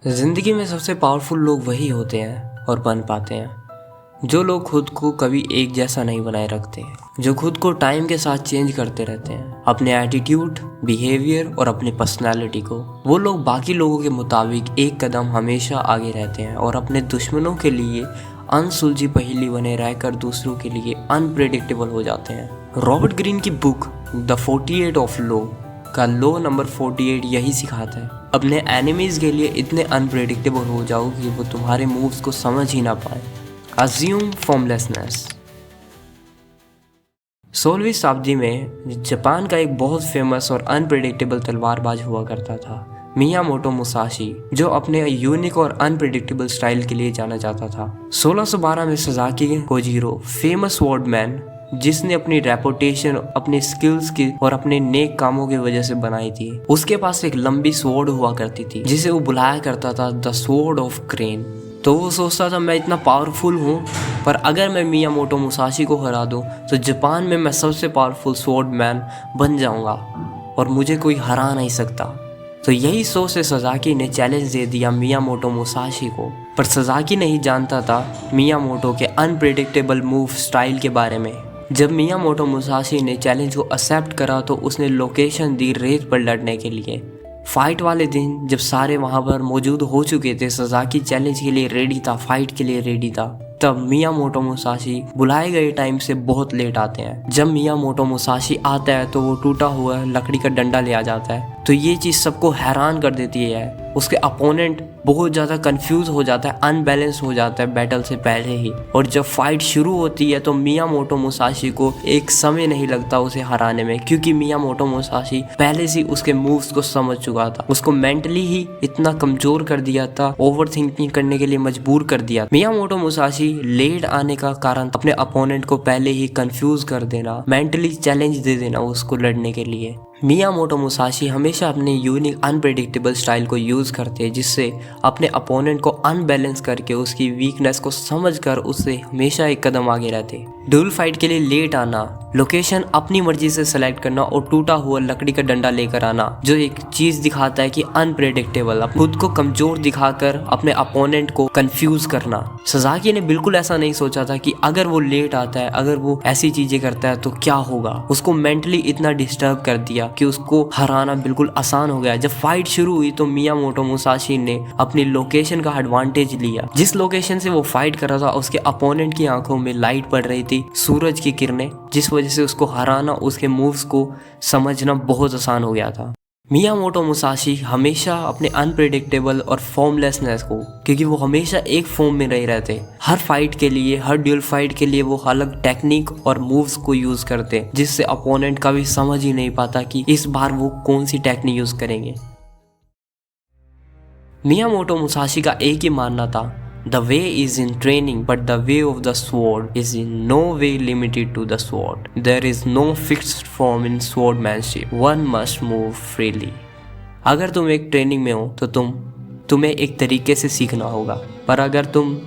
ज़िंदगी में सबसे पावरफुल लोग वही होते हैं और बन पाते हैं जो लोग खुद को कभी एक जैसा नहीं बनाए रखते, जो खुद को टाइम के साथ चेंज करते रहते हैं, अपने एटीट्यूड, बिहेवियर और अपनी पर्सनालिटी को। वो लोग बाकी लोगों के मुताबिक एक कदम हमेशा आगे रहते हैं और अपने दुश्मनों के लिए अनसुलझी पहेली बने रहकर दूसरों के लिए अनप्रेडिक्टेबल हो जाते हैं। रॉबर्ट ग्रीन की बुक द 48 ऑफ लॉ का लॉ नंबर 48 यही सिखाता है, अपने एनिमीज के लिए इतने अनप्रेडिक्टेबल हो जाओ कि वो तुम्हारे मूव्स को समझ ही ना पाए। Assume formlessness. 16वीं शताब्दी में जापान का एक बहुत फेमस और अनप्रेडिक्टेबल तलवारबाज हुआ करता था, मियामोटो मुसाशी, जो अपने यूनिक और अनप्रेडिक्टेबल स्टाइल के लिए जाना जाता था। 1612 में सजाकी कोजीरो, फेमस स्वॉर्डमैन जिसने अपनी रेपुटेशन अपने स्किल्स की और अपने नेक कामों की वजह से बनाई थी, उसके पास एक लंबी स्वॉर्ड हुआ करती थी जिसे वो बुलाया करता था द स्वॉर्ड ऑफ क्रेन। तो वो सोचता था मैं इतना पावरफुल हूँ, पर अगर मैं मियामोटो मुसाशी को हरा दूँ तो जापान में मैं सबसे पावरफुल स्वॉर्डमैन बन जाऊँगा और मुझे कोई हरा नहीं सकता। तो यही सोच से सजाकी ने चैलेंज दे दिया मियामोटो मुसाशी को, पर सजाकी नहीं जानता था मियामोटो के अनप्रेडिक्टेबल मूव स्टाइल के बारे में। जब मियामोटो मुसाशी ने चैलेंज को एक्सेप्ट करा तो उसने लोकेशन दी रेत पर लड़ने के लिए। फाइट वाले दिन जब सारे वहां पर मौजूद हो चुके थे, सजाकी चैलेंज के लिए रेडी था, फाइट के लिए रेडी था, तब मियामोटो मुसाशी बुलाए गए टाइम से बहुत लेट आते हैं। जब मियामोटो मुसाशी आता है तो वो टूटा हुआ लकड़ी का डंडा ले आ जाता है। तो ये चीज़ सबको हैरान कर देती है। उसके अपोनेंट बहुत ज़्यादा कंफ्यूज हो जाता है, अनबैलेंस हो जाता है बैटल से पहले ही। और जब फाइट शुरू होती है तो मियामोटो मुसाशी को एक समय नहीं लगता उसे हराने में, क्योंकि मियामोटो मुसाशी पहले से उसके मूव्स को समझ चुका था। उसको मेंटली ही इतना कमजोर कर दिया था, ओवर थिंकिंग करने के लिए मजबूर कर दिया। मियामोटो मुसाशी लेट आने का कारण अपने अपोनेंट को पहले ही कंफ्यूज कर देना, मेंटली चैलेंज दे देना उसको लड़ने के लिए। मियामोटो मुसाशी हमेशा अपने यूनिक अनप्रेडिक्टेबल स्टाइल को यूज़ करते हैं, जिससे अपने अपोनेंट को अनबैलेंस करके उसकी वीकनेस को समझकर उससे हमेशा एक कदम आगे रहते। ड्यूल फाइट के लिए लेट आना, लोकेशन अपनी मर्जी से सेलेक्ट करना और टूटा हुआ लकड़ी का डंडा लेकर आना, जो एक चीज़ दिखाता है कि अनप्रेडिक्टेबल, खुद को कमजोर दिखाकर अपने अपोनेंट को कंफ्यूज करना। सजाकी ने बिल्कुल ऐसा नहीं सोचा था कि अगर वो लेट आता है, अगर वो ऐसी चीजें करता है तो क्या होगा। उसको मेंटली इतना डिस्टर्ब कर दिया कि उसको हराना बिल्कुल आसान हो गया। जब फाइट शुरू हुई तो मियामोटो मुसाशी ने अपनी लोकेशन का एडवांटेज लिया। जिस लोकेशन से वो फाइट कर रहा था उसके अपोनेंट की आंखों में लाइट पड़ रही थी, सूरज की किरणें, जिस वजह से उसको हराना, उसके मूव्स को समझना बहुत आसान हो गया था। मियामोटो मुसाशी हमेशा अपने अनप्रेडिक्टेबल और फॉर्मलेसनेस को, क्योंकि वो हमेशा एक फॉर्म में रह रहते, हर फाइट के लिए, हर ड्यूल फाइट के लिए वो अलग टेक्निक और मूव्स को यूज करते, जिससे अपोनेंट कभी समझ ही नहीं पाता कि इस बार वो कौन सी टेक्निक यूज करेंगे। मियामोटो मुसाशी का एक ही मानना था, The way is in training, but the way of the sword is in no way limited to the sword. There is no fixed form in swordmanship. One must move freely. अगर तुम एक training में हो तो तुम्हें एक तरीके से सीखना होगा, पर अगर तुम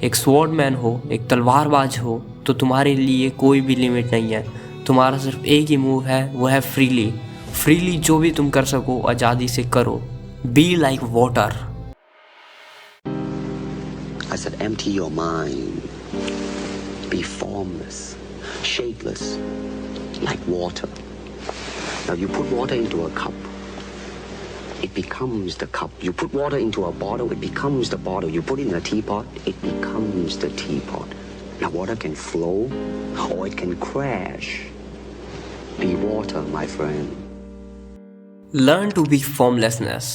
एक स्वॉर्डमैन हो, एक तलवारबाज हो, तो तुम्हारे लिए कोई भी लिमिट नहीं है। तुम्हारा सिर्फ एक ही मूव है, वो है फ्रीली जो भी तुम कर सको आज़ादी से करो। Be like water. I said, empty your mind. Be formless, shapeless, like water. Now you put water into a cup, it becomes the cup. You put water into a bottle, it becomes the bottle. You put it in a teapot, it becomes the teapot. Now water can flow or it can crash. Be water, my friend. Learn to be formlessness.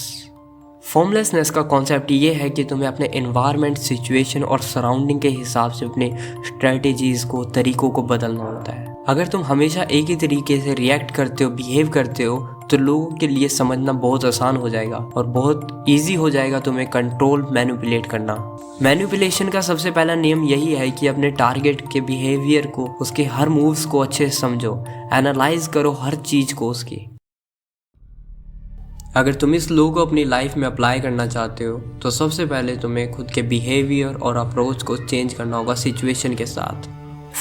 Formlessness का concept ये है कि तुम्हें अपने environment, situation और surrounding के हिसाब से अपने स्ट्रेटजीज को, तरीकों को बदलना होता है। अगर तुम हमेशा एक ही तरीके से रिएक्ट करते हो, बिहेव करते हो, तो लोगों के लिए समझना बहुत आसान हो जाएगा और बहुत ईजी हो जाएगा तुम्हें कंट्रोल, मैनिपुलेट करना। मैनिपुलेशन का सबसे पहला नियम यही है कि अपने टारगेट के बिहेवियर को, उसके हर मूव्स को अच्छे से समझो, एनालाइज करो हर चीज़ को उसकी। अगर तुम इस लॉ को अपनी लाइफ में अप्लाई करना चाहते हो तो सबसे पहले तुम्हें खुद के बिहेवियर और अप्रोच को चेंज करना होगा सिचुएशन के साथ।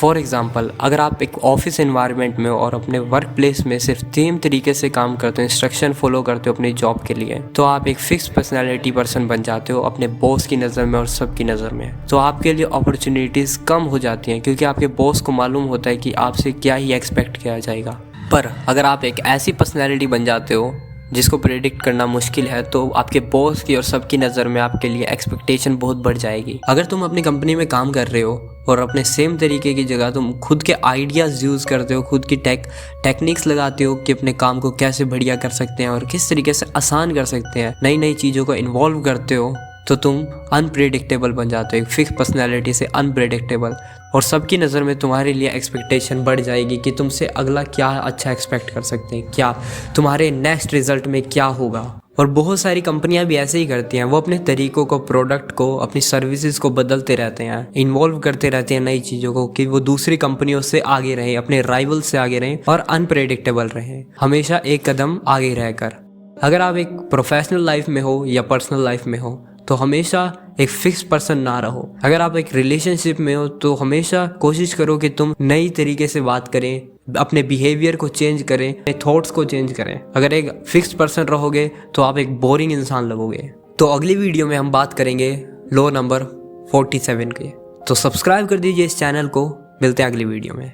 फॉर एग्जाम्पल, अगर आप एक ऑफिस एनवायरनमेंट में हो और अपने वर्क प्लेस में सिर्फ सेम तरीके से काम करते हो, इंस्ट्रक्शन फॉलो करते हो अपनी जॉब के लिए, तो आप एक फिक्स पर्सनैलिटी पर्सन बन जाते हो अपने बॉस की नज़र में और सबकी नज़र में। तो आपके लिए अपॉर्चुनिटीज़ कम हो जाती हैं क्योंकि आपके बॉस को मालूम होता है कि आपसे क्या ही एक्सपेक्ट किया जाएगा। पर अगर आप एक ऐसी पर्सनैलिटी बन जाते हो जिसको प्रेडिक्ट करना मुश्किल है, तो आपके बॉस की और सबकी नज़र में आपके लिए एक्सपेक्टेशन बहुत बढ़ जाएगी। अगर तुम अपनी कंपनी में काम कर रहे हो और अपने सेम तरीके की जगह तुम खुद के आइडियाज़ यूज़ करते हो, खुद की टेक्निक्स लगाते हो कि अपने काम को कैसे बढ़िया कर सकते हैं और किस तरीके से आसान कर सकते हैं, नई नई चीज़ों को इन्वॉल्व करते हो, तो तुम अनप्रेडिक्टेबल बन जाते हो, एक फिक्स पर्सनैलिटी से अनप्रेडिक्टेबल। और सबकी नज़र में तुम्हारे लिए एक्सपेक्टेशन बढ़ जाएगी कि तुमसे अगला क्या अच्छा एक्सपेक्ट कर सकते हैं, क्या तुम्हारे नेक्स्ट रिजल्ट में क्या होगा। और बहुत सारी कंपनियां भी ऐसे ही करती हैं, वो अपने तरीकों को, प्रोडक्ट को, अपनी सर्विसेज को बदलते रहते हैं, इन्वॉल्व करते रहते हैं नई चीज़ों को कि वो दूसरी कंपनियों से आगे रहें, अपने राइवल से आगे रहें और अनप्रेडिक्टेबल रहें, हमेशा एक कदम आगे रहकर। अगर आप एक प्रोफेशनल लाइफ में हो या पर्सनल लाइफ में हो तो हमेशा एक फिक्स पर्सन ना रहो। अगर आप एक रिलेशनशिप में हो तो हमेशा कोशिश करो कि तुम नई तरीके से बात करें, अपने बिहेवियर को चेंज करें, अपने थॉट्स को चेंज करें। अगर एक फिक्स पर्सन रहोगे तो आप एक बोरिंग इंसान लगोगे। तो अगली वीडियो में हम बात करेंगे लॉ नंबर 47 के। तो सब्सक्राइब कर दीजिए इस चैनल को। मिलते हैं अगली वीडियो में।